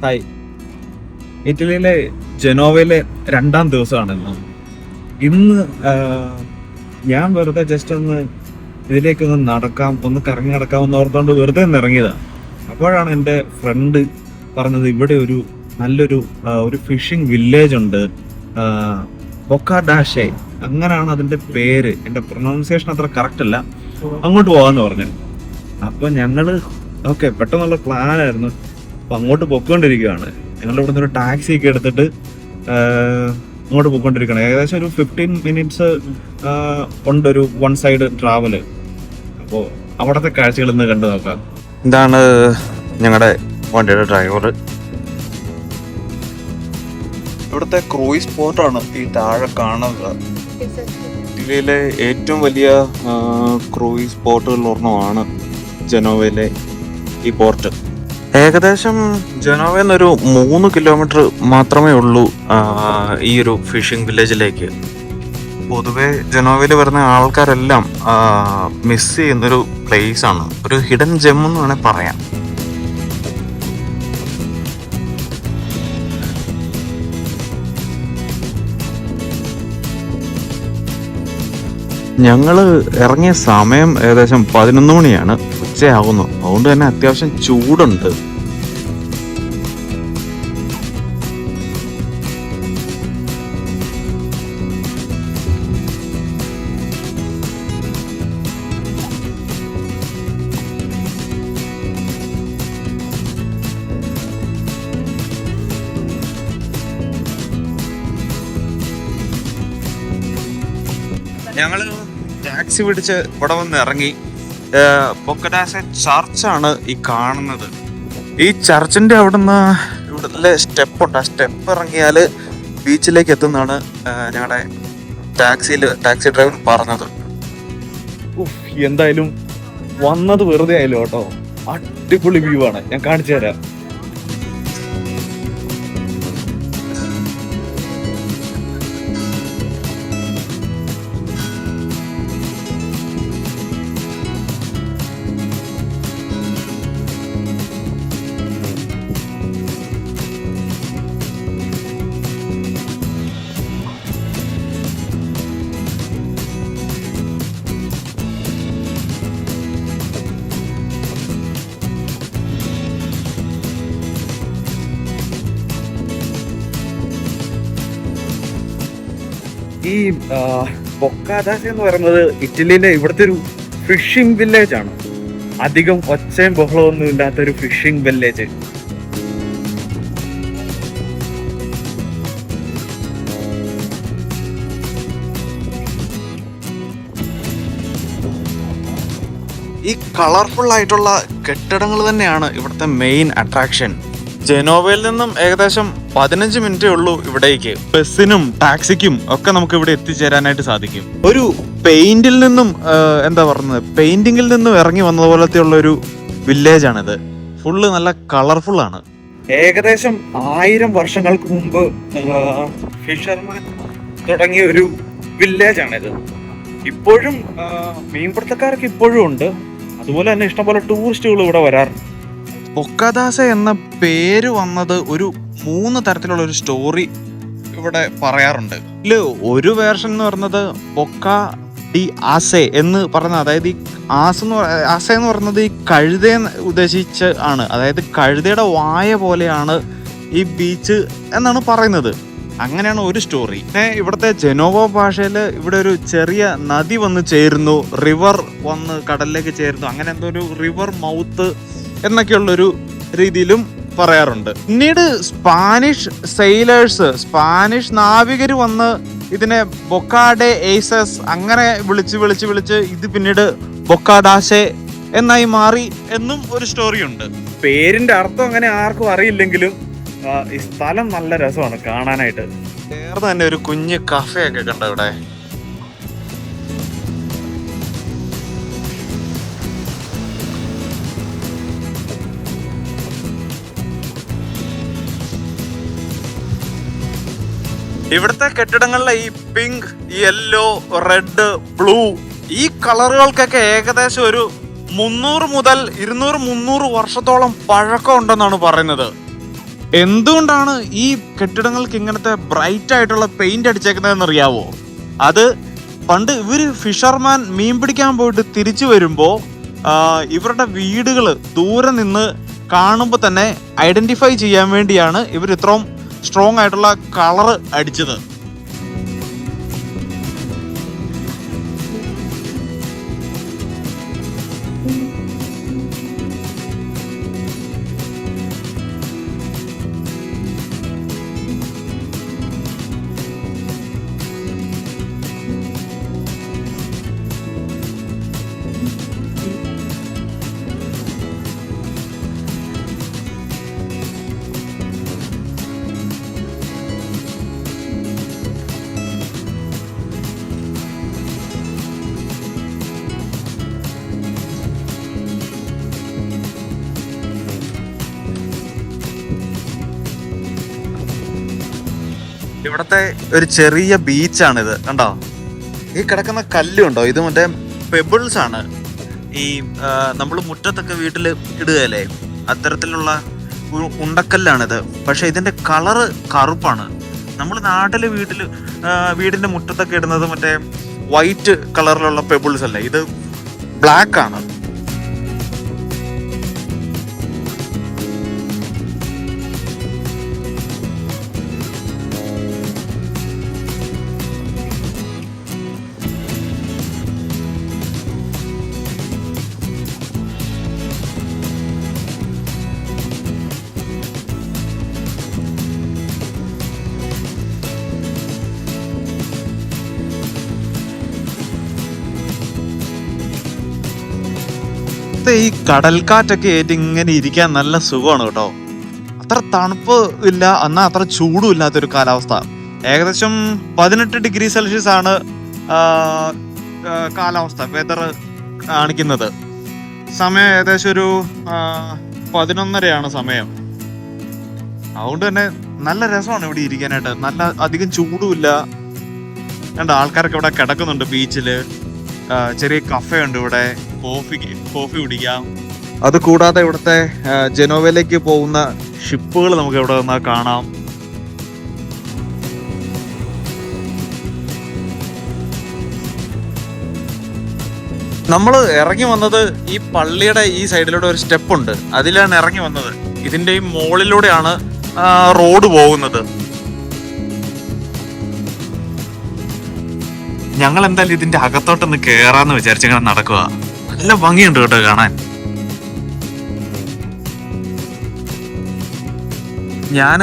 Hi. ഇറ്റലിയിലെ ജനോവയിലെ 2ാം ദിവസമാണ് ഇന്ന്. ഞാൻ വെറുതെ ജസ്റ്റ് ഒന്ന് ഇതിലേക്കൊന്ന് നടക്കാം, ഒന്ന് കറങ്ങി നടക്കാമെന്ന് ഓർത്തുകൊണ്ട് വെറുതെ ഒന്ന് ഇറങ്ങിയതാണ്. അപ്പോഴാണ് എൻ്റെ ഫ്രണ്ട് പറഞ്ഞത് ഇവിടെ ഒരു നല്ലൊരു ഒരു ഫിഷിംഗ് വില്ലേജ് ഉണ്ട്, ബൊക്കാഡാഷെ അങ്ങനെയാണ് അതിൻ്റെ പേര്. എൻ്റെ പ്രൊനൗൺസിയേഷൻ അത്ര കറക്റ്റ് അല്ല. അങ്ങോട്ട് പോകാമെന്ന് പറഞ്ഞു. അപ്പോൾ ഞങ്ങള് ഓക്കെ, പെട്ടെന്നുള്ള പ്ലാനായിരുന്നു. അപ്പം അങ്ങോട്ട് പൊയ്ക്കൊണ്ടിരിക്കുകയാണ്. ഞങ്ങളുടെ ഇവിടുന്ന് ഒരു ടാക്സി ഒക്കെ എടുത്തിട്ട് അങ്ങോട്ട് പോയിക്കൊണ്ടിരിക്കണം. ഏകദേശം ഒരു 15 മിനിറ്റ്സ് ഉണ്ട്, ഒരു 1 സൈഡ് ട്രാവല്. അപ്പോൾ അവിടുത്തെ കാഴ്ചകൾ ഇന്ന് കണ്ടു നോക്കാം. ഇതാണ് ഞങ്ങളുടെ വണ്ടിയുടെ ഡ്രൈവർ. ഇവിടുത്തെ ക്രൂയിസ് പോർട്ടാണ് ഈ താഴെ കാണുന്നത്. ഇറ്റലിയിലെ ഏറ്റവും വലിയ ക്രൂയിസ് പോർട്ടുകളിൽ ഒരെണ്ണമാണ് ജനോവയിലെ ഈ പോർട്ട്. ഏകദേശം ജനോവയിൽ നിന്നൊരു 3 കിലോമീറ്റർ മാത്രമേ ഉള്ളൂ ഈ ഒരു ഫിഷിംഗ് വില്ലേജിലേക്ക്. പൊതുവെ ജനോവയിൽ വരുന്ന ആൾക്കാരെല്ലാം മിസ് ചെയ്യുന്നൊരു പ്ലേസ് ആണ്, ഒരു ഹിഡൻ ജെം എന്ന് വേണേൽ പറയാം. ഞങ്ങള് ഇറങ്ങിയ സമയം ഏകദേശം 11 മണിയാണ്, ഉച്ചയാകുന്നു. അതുകൊണ്ട് തന്നെ അത്യാവശ്യം ചൂടുണ്ട്. ഞങ്ങള് ടാക്സി പിടിച്ച് ഇവിടെ വന്ന് ഇറങ്ങി. ബൊക്കാഡാഷെ ചർച്ചാണ് ഈ കാണുന്നത്. ഈ ചർച്ചിന്റെ അവിടുന്ന് ഇവിടുത്തെ സ്റ്റെപ്പ് ഉണ്ട്. ആ സ്റ്റെപ്പ് ഇറങ്ങിയാല് ബീച്ചിലേക്ക് എത്തുന്നതാണ് ഞങ്ങളുടെ ടാക്സി ഡ്രൈവർ പറഞ്ഞത്. എന്തായാലും വന്നത് വെറുതെ ആയല്ലോ കേട്ടോ. അടിപൊളി വ്യൂ ആണ്, ഞാൻ കാണിച്ചു തരാം. ഈ ബൊക്കാഡാഷെ എന്ന് പറയുന്നത് ഇറ്റലിയിലെ ഇവിടുത്തെ ഒരു ഫിഷിംഗ് വില്ലേജ് ആണ്. അധികം ഒച്ചയും ബഹളമൊന്നും ഇല്ലാത്തൊരു ഫിഷിംഗ് വില്ലേജ്. ഈ കളർഫുൾ ആയിട്ടുള്ള കെട്ടിടങ്ങൾ തന്നെയാണ് ഇവിടുത്തെ മെയിൻ അട്രാക്ഷൻ. ജനോവയിൽ നിന്നും ഏകദേശം 15 മിനിറ്റേ ഉള്ളൂ ഇവിടേക്ക്. ബസ്സിനും ടാക്സിക്കും ഒക്കെ നമുക്ക് ഇവിടെ എത്തിച്ചേരാനായിട്ട് സാധിക്കും. ഒരു പെയിന്റിൽ നിന്നും പെയിന്റിങ്ങിൽ നിന്നും ഇറങ്ങി വന്നതുപോലത്തെ ഉള്ള ഒരു വില്ലേജ് ആണിത്. ഫുള്ള് നല്ല കളർഫുൾ ആണ്. ഏകദേശം 1000 വർഷങ്ങൾക്ക് മുമ്പ് ഫിഷർമാൻ തുടങ്ങിയ ഒരു വില്ലേജ് ആണിത്. ഇപ്പോഴും മീൻപിടുത്തക്കാരൊക്കെ ഇപ്പോഴും ഉണ്ട്. അതുപോലെ തന്നെ ഇഷ്ടംപോലെ ടൂറിസ്റ്റുകൾ ഇവിടെ വരാറുണ്ട്. ബൊക്കാഡാഷെ എന്ന പേര് വന്നത് ഒരു 3 തരത്തിലുള്ള ഒരു സ്റ്റോറി ഇവിടെ പറയാറുണ്ട്. ഇതില് ഒരു വേർഷൻ എന്ന് പറയുന്നത് ബൊക്ക ഡി ആസെ എന്ന് പറഞ്ഞ, അതായത് ഈ ആസെ എന്ന് പറയുന്നത് ഈ കഴുതയെ ഉദ്ദേശിച്ച് ആണ്. അതായത് കഴുതയുടെ വായ പോലെയാണ് ഈ ബീച്ച് എന്നാണ് പറയുന്നത്. അങ്ങനെയാണ് ഒരു സ്റ്റോറി. പിന്നെ ഇവിടുത്തെ ജനോവ ഭാഷയിൽ ഇവിടെ ഒരു ചെറിയ നദി വന്ന് ചേരുന്നു, റിവർ വന്ന് കടലിലേക്ക് ചേരുന്നു, അങ്ങനെ എന്തോ ഒരു റിവർ മൗത്ത് എന്നൊക്കെയുള്ളൊരു രീതിയിലും പറയാറുണ്ട്. പിന്നീട് സ്പാനിഷ് നാവികർ വന്ന് ഇതിനെ ബൊക്കാഡെ ഏസസ് അങ്ങനെ വിളിച്ച് ഇത് പിന്നീട് ബൊക്കാഡാഷെ എന്നായി മാറി എന്നും ഒരു സ്റ്റോറി ഉണ്ട്. പേരിന്റെ അർത്ഥം അങ്ങനെ ആർക്കും അറിയില്ലെങ്കിലും ഈ സ്ഥലം നല്ല രസമാണ് കാണാനായിട്ട്. ചേർന്ന് തന്നെ ഒരു കുഞ്ഞ് കഫേ ഒക്കെ കണ്ടോ ഇവിടെ. ഇവിടുത്തെ കെട്ടിടങ്ങളിലെ ഈ പിങ്ക്, യെല്ലോ, റെഡ്, ബ്ലൂ ഈ കളറുകൾക്കൊക്കെ ഏകദേശം ഒരു 300 മുതൽ 200-300 വർഷത്തോളം പഴക്കം ഉണ്ടെന്നാണ് പറയുന്നത്. എന്തുകൊണ്ടാണ് ഈ കെട്ടിടങ്ങൾക്ക് ഇങ്ങനത്തെ ബ്രൈറ്റ് ആയിട്ടുള്ള പെയിന്റ് അടിച്ചേക്കുന്നതെന്ന് അറിയാവോ? അത് പണ്ട് ഇവര് ഫിഷർമാൻ മീൻ പിടിക്കാൻ പോയിട്ട് തിരിച്ചു വരുമ്പോൾ ഇവരുടെ വീടുകൾ ദൂരെ നിന്ന് കാണുമ്പോൾ തന്നെ ഐഡന്റിഫൈ ചെയ്യാൻ വേണ്ടിയാണ് ഇവർ ഇത്രയും സ്ട്രോങ് ആയിട്ടുള്ള കളർ അടിച്ചത്. ഇവിടത്തെ ഒരു ചെറിയ ബീച്ചാണിത്, കണ്ടോ? ഈ കിടക്കുന്ന കല്ലുണ്ടോ, ഇത് മറ്റേ പെബിൾസ് ആണ്. ഈ നമ്മൾ മുറ്റത്തൊക്കെ വീട്ടിൽ ഇടുകയല്ലേ, അത്തരത്തിലുള്ള ഉണ്ടക്കല്ലാണിത്. പക്ഷെ ഇതിന്റെ കളറ് കറുപ്പാണ്. നമ്മൾ നാട്ടില് വീടിന്റെ മുറ്റത്തൊക്കെ ഇടുന്നത് മറ്റേ വൈറ്റ് കളറിലുള്ള പെബിൾസ് അല്ലേ, ഇത് ബ്ലാക്ക് ആണ്. ഈ കടൽക്കാറ്റൊക്കെ ഏറ്റ് ഇങ്ങനെ ഇരിക്കാൻ നല്ല സുഖമാണ് കേട്ടോ. അത്ര തണുപ്പ് ഇല്ല, എന്നാൽ അത്ര ചൂടും ഇല്ലാത്തൊരു കാലാവസ്ഥ. ഏകദേശം 18 ഡിഗ്രി സെൽഷ്യസ് ആണ് കാലാവസ്ഥ, വെതർ കാണിക്കുന്നത്. സമയം ഏകദേശം ഒരു 11:30 സമയം. അതുകൊണ്ട് തന്നെ നല്ല രസമാണ് ഇവിടെ ഇരിക്കാനായിട്ട്. നല്ല അധികം ചൂടുമില്ല. കണ്ട ആൾക്കാരൊക്കെ ഇവിടെ കിടക്കുന്നുണ്ട് ബീച്ചില്. ചെറിയ കഫേ ഉണ്ട് ഇവിടെ, കോഫി കുടിക്കാം. അത് കൂടാതെ ഇവിടുത്തെ ജനോവയിലേക്ക് പോകുന്ന ഷിപ്പുകൾ നമുക്ക് ഇവിടെ വന്നാൽ കാണാം. നമ്മൾ ഇറങ്ങി വന്നത് ഈ പള്ളിയുടെ ഈ സൈഡിലൂടെ ഒരു സ്റ്റെപ്പ് ഉണ്ട്, അതിലാണ് ഇറങ്ങി വന്നത്. ഇതിന്റെ ഈ മുകളിലൂടെയാണ് റോഡ് പോകുന്നത്. ഞങ്ങൾ എന്തായാലും ഇതിന്റെ അകത്തോട്ടൊന്ന് കേറാന്ന് വിചാരിച്ചിങ്ങനെ നടക്കുക. നല്ല ഭംഗിയുണ്ട് കേട്ടോ കാണാൻ. ഞാൻ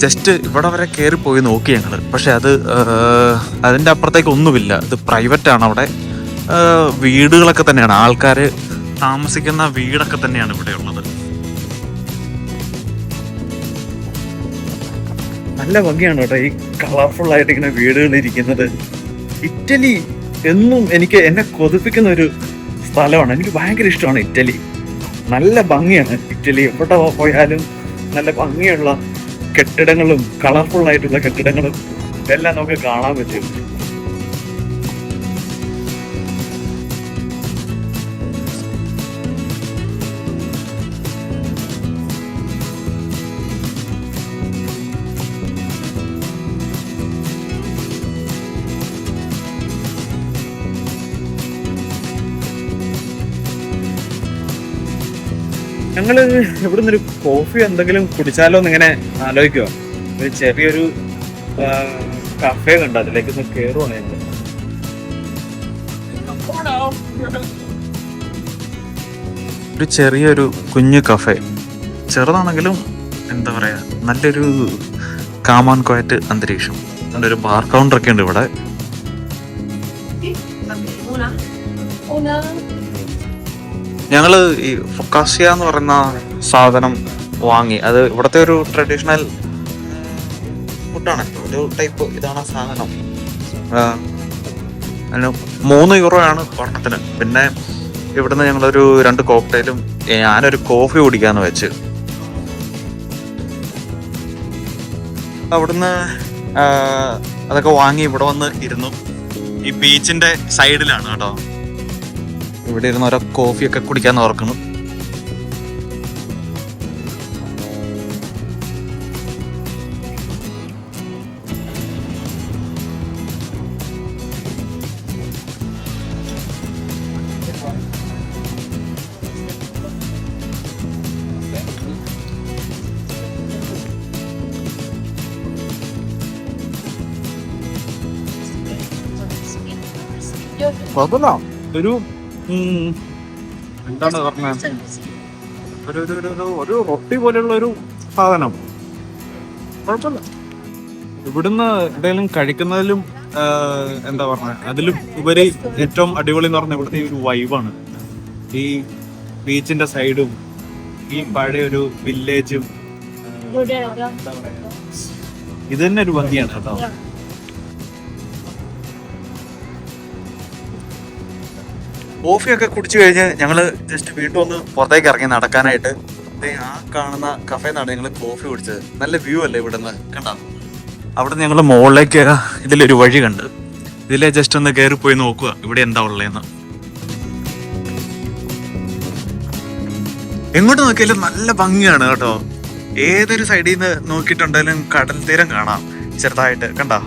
ജസ്റ്റ് ഇവിടെ വരെ കയറി പോയി നോക്കി ഞങ്ങള്. പക്ഷെ അതിന്റെ അപ്പുറത്തേക്ക് ഒന്നുമില്ല. ഇത് പ്രൈവറ്റ് ആണ്. അവിടെ വീടുകളൊക്കെ തന്നെയാണ്, ആൾക്കാര് താമസിക്കുന്ന വീടൊക്കെ തന്നെയാണ് ഇവിടെ ഉള്ളത്. നല്ല ഭംഗിയാണ് കേട്ടോ ഈ കളർഫുൾ ആയിട്ട് ഇങ്ങനെ വീടുകൾ ഇരിക്കുന്നത്. ഇറ്റലി എന്നും എന്നെ കൊതിപ്പിക്കുന്ന ഒരു സ്ഥലമാണ്. എനിക്ക് ഭയങ്കര ഇഷ്ടമാണ് ഇറ്റലി. നല്ല ഭംഗിയാണ് ഇറ്റലി. എവിടെ പോയാലും നല്ല ഭംഗിയുള്ള കെട്ടിടങ്ങളും കളർഫുൾ ആയിട്ടുള്ള കെട്ടിടങ്ങളും എല്ലാം നമുക്ക് കാണാൻ പറ്റും. ഞങ്ങള് ഇവിടുന്ന് ഒരു കോഫി എന്തെങ്കിലും കുടിച്ചാലോ എന്ന് ഇങ്ങനെ ആലോചിക്കുക. ഒരു ചെറിയൊരു കഫേ കണ്ട് അതിലേക്ക് ഒന്ന് കയറുവാണ് ഞങ്ങൾ. ഒരു ചെറിയൊരു കുഞ്ഞു കഫേ, ചെറുതാണെങ്കിലും എന്താ പറയാ, നല്ലൊരു കാം ആൻഡ് ക്വയറ്റ് അന്തരീക്ഷം. നല്ലൊരു ബാർ കൗണ്ടർ ഒക്കെ ഉണ്ട് ഇവിടെ. ഞങ്ങള് ഈ ഫൊക്കാസിയ എന്ന് പറയുന്ന സാധനം വാങ്ങി. അത് ഇവിടുത്തെ ഒരു ട്രഡീഷണൽ ഫുഡാണ്, ഒരു ടൈപ്പ് ഇതാണ് സാധനം. അതിന് 3 യൂറോയാണ് ഒരെണ്ണത്തിന്. പിന്നെ ഇവിടുന്ന് ഞങ്ങളൊരു 2 കോക്ടെയിലും ഞാനൊരു കോഫി കുടിക്കാന്ന് വെച്ച്. അവിടുന്ന് അതൊക്കെ വാങ്ങി ഇവിടെ വന്ന് ഇരുന്നു. ഈ ബീച്ചിന്റെ സൈഡിലാണ് കേട്ടോ. ഇവിടെ ഇരുന്ന് ഓരോ കോഫിയൊക്കെ കുടിക്കാന്ന് ഓർക്കുന്നു. കുഴപ്പമില്ല. ഒരു എന്താണ് പറഞ്ഞത്, ഒരു റൊട്ടി പോലെയുള്ള ഒരു സാധനം. കുഴപ്പമില്ല. ഇവിടുന്ന് എന്തെങ്കിലും കഴിക്കുന്നതിലും എന്താ പറഞ്ഞ അതിലും ഉപരി ഏറ്റവും അടിപൊളി എന്ന് പറഞ്ഞാൽ ഇവിടുത്തെ ഈ ഒരു വൈബാണ്. ഈ ബീച്ചിന്റെ സൈഡും ഈ പഴയ ഒരു വില്ലേജും ഇത് തന്നെ ഒരു ഭംഗിയാണ് കേട്ടോ. കോഫിയൊക്കെ കുടിച്ചു കഴിഞ്ഞ് ഞങ്ങള് ജസ്റ്റ് വീണ്ടും ഒന്ന് പുറത്തേക്ക് ഇറങ്ങി നടക്കാനായിട്ട്. ആ കാണുന്ന കഫേന്നാണ് ഞങ്ങൾ കോഫി കുടിച്ചത്. നല്ല വ്യൂ അല്ലേ ഇവിടുന്ന്, കണ്ടോ? അവിടെ ഞങ്ങൾ മുകളിലേക്ക് ഇതിലൊരു വഴി കണ്ട്, ഇതിലെ ജസ്റ്റ് ഒന്ന് കയറി പോയി നോക്കുക ഇവിടെ എന്താ ഉള്ളതെന്ന്. എങ്ങോട്ട് നോക്കിയാലും നല്ല ഭംഗിയാണ് കേട്ടോ. ഏതൊരു സൈഡിൽ നിന്ന് നോക്കിയിട്ടുണ്ടെങ്കിലും കടൽ തീരം കാണാം ചെറുതായിട്ട്, കണ്ടോ?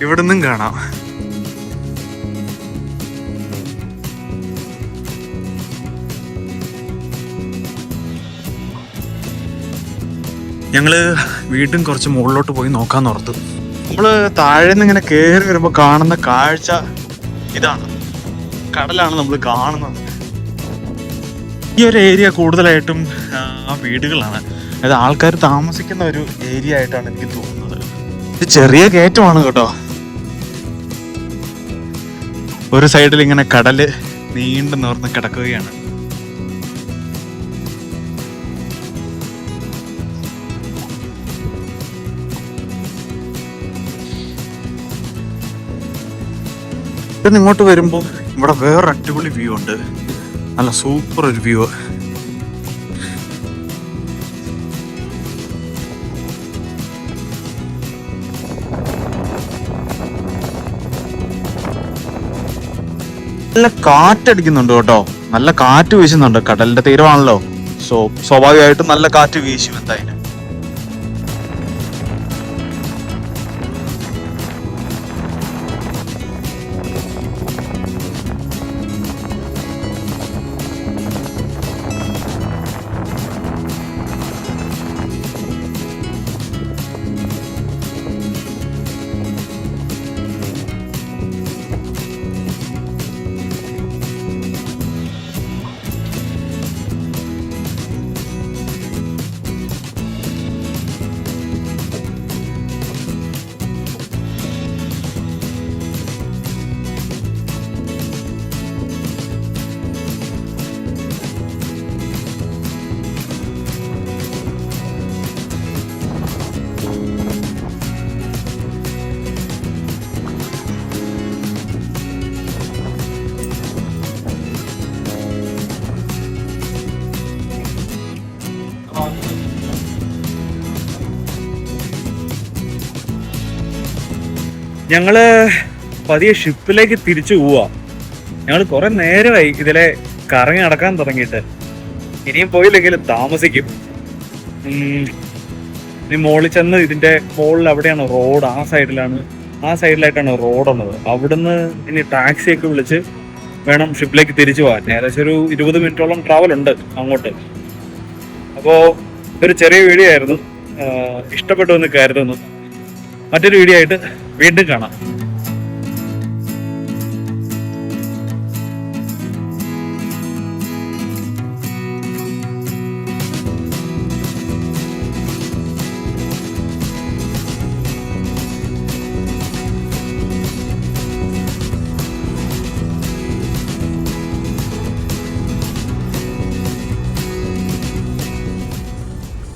ഇവിടുന്നും കാണാം. ഞങ്ങള് വീണ്ടും കുറച്ച് മുകളിലോട്ട് പോയി നോക്കാന്ന് ഓർത്തു. നമ്മള് താഴെ നിന്ന് ഇങ്ങനെ കയറി വരുമ്പോൾ കാണുന്ന കാഴ്ച ഇതാണ്, കടലാണ് നമ്മൾ കാണുന്നത്. ഈ ഒരു ഏരിയ കൂടുതലായിട്ടും വീടുകളാണ്, അതായത് ആൾക്കാർ താമസിക്കുന്ന ഒരു ഏരിയ ആയിട്ടാണ് എനിക്ക് തോന്നുന്നത്. ഇത് ചെറിയ കയറ്റമാണ് കേട്ടോ. ഒരു സൈഡിൽ ഇങ്ങനെ കടല് നീണ്ടു നിവർന്ന് കിടക്കുകയാണ്. ഇപ്പം ഇങ്ങോട്ട് വരുമ്പോൾ ഇവിടെ വേറൊരു അടിപൊളി വ്യൂ ഉണ്ട്, നല്ല സൂപ്പർ ഒരു വ്യൂ. നല്ല കാറ്റടിക്കുന്നുണ്ട് കേട്ടോ, നല്ല കാറ്റ് വീശുന്നുണ്ട്. കടലിന്റെ തീരമാണല്ലോ, സ്വാഭാവികമായിട്ടും നല്ല കാറ്റ് വീശും എന്തായാലും. ഞങ്ങള് പതിയെ ഷിപ്പിലേക്ക് തിരിച്ചു പോവാ. ഞങ്ങൾ കുറെ നേരമായി ഇതിലെ കറങ്ങി നടക്കാൻ തുടങ്ങിയിട്ട്. ഇനിയും പോയില്ലെങ്കിൽ താമസിക്കും. ഇനി മുകളിൽ ചെന്ന് ഇതിന്റെ മുകളിൽ അവിടെയാണ് റോഡ്, ആ സൈഡിലായിട്ടാണ് റോഡുള്ളത്. അവിടുന്ന് ഇനി ടാക്സിയൊക്കെ വിളിച്ച് വേണം ഷിപ്പിലേക്ക് തിരിച്ചു പോകാൻ. ഏകദേശം ഒരു 20 മിനിറ്റോളം ട്രാവൽ ഉണ്ട് അങ്ങോട്ട്. അപ്പോൾ ഒരു ചെറിയ വീഡിയോ ആയിരുന്നു, ഇഷ്ടപ്പെട്ടു എന്ന് കരുതുന്നു. മറ്റൊരു വീഡിയോ ആയിട്ട് വീണ്ടും കാണാം.